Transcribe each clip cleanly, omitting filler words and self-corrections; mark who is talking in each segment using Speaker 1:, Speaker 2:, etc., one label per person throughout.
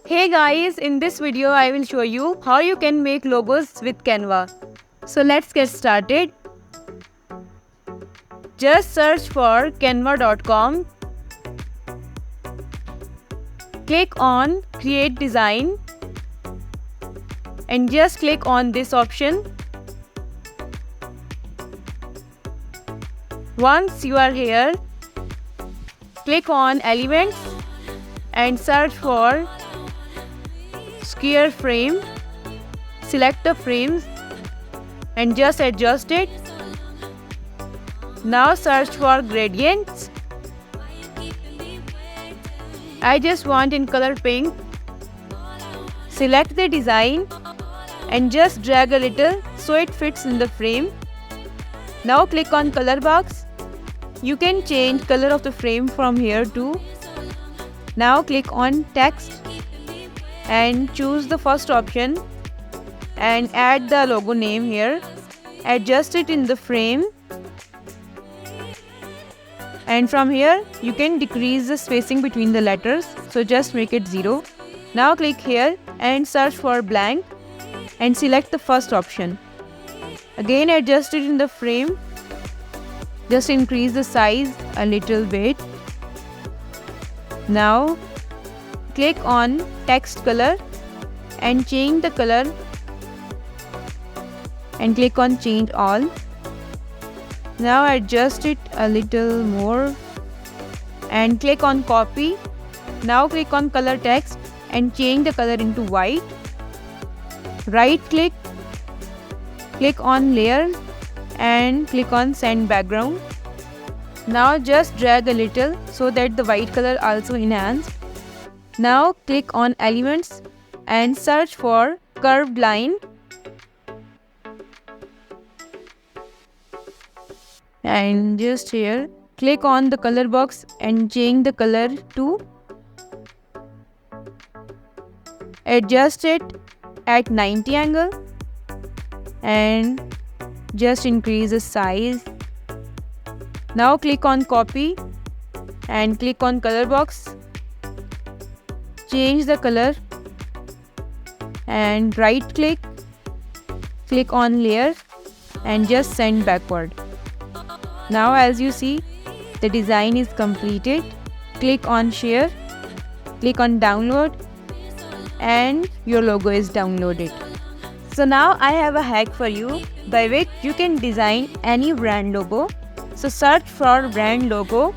Speaker 1: Hey guys, in this video I will show you how you can make logos with Canva. So let's get started. Just search for canva.com. Click on Create Design and just click on this option. Once you are here, click on Elements and search for Square Frame. Select the frames and just adjust it. Now search for gradients. I just want in color pink. Select the design and just drag a little so it fits in the frame. Now click on color box. You can change color of the frame from here too. Now click on text and choose the first option and add the logo name here. Adjust it in the frame. And from here, you can decrease the spacing between the letters. So just make it 0. Now click here and search for blank and select the first option. Again adjust it in the frame. Just increase the size a little bit. Now click on text color and change the color and click on change all. Now adjust it a little more and click on copy. Now click on color text and change the color into white. Right click, click on layer and click on send background. Now just drag a little so that the white color also enhance. Now click on elements and search for curved line. And just here, click on the color box and change the color to. Adjust it at 90 angle and just increase the size. Now click on copy and click on color box. Change the color and right click, click on layer and just send backward. Now as you see, the design is completed. Click on share, click on download and your logo is downloaded. So now I have a hack for you by which you can design any brand logo. So search for brand logo.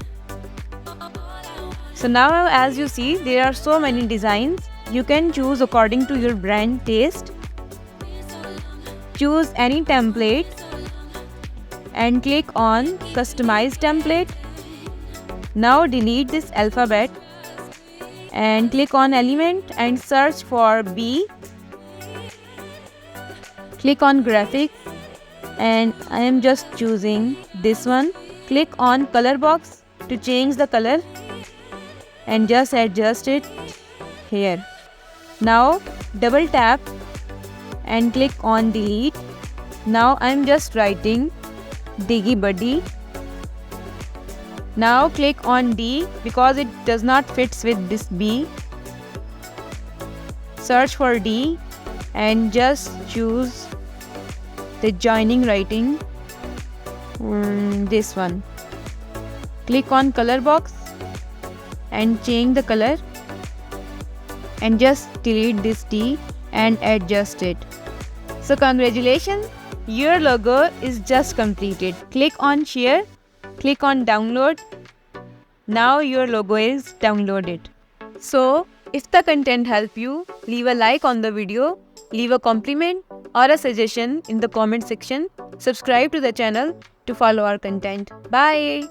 Speaker 1: So now as you see, there are so many designs. You can choose according to your brand taste. Choose any template and click on customize template. Now delete this alphabet and click on element and search for B. Click on graphic and I am just choosing this one. Click on color box to change the color and just adjust it here. Now double tap and click on delete. Now I am just writing Diggy Buddy. Now click on D because it does not fit with this B. Search for D and just choose the joining writing, this one. Click on color box and change the color and just delete this D and adjust it. So congratulations, your logo is just completed. Click on share, click on download. Now your logo is downloaded. So if the content helped you, leave a like on the video, leave a compliment or a suggestion in the comment section. Subscribe to the channel to follow our content. Bye.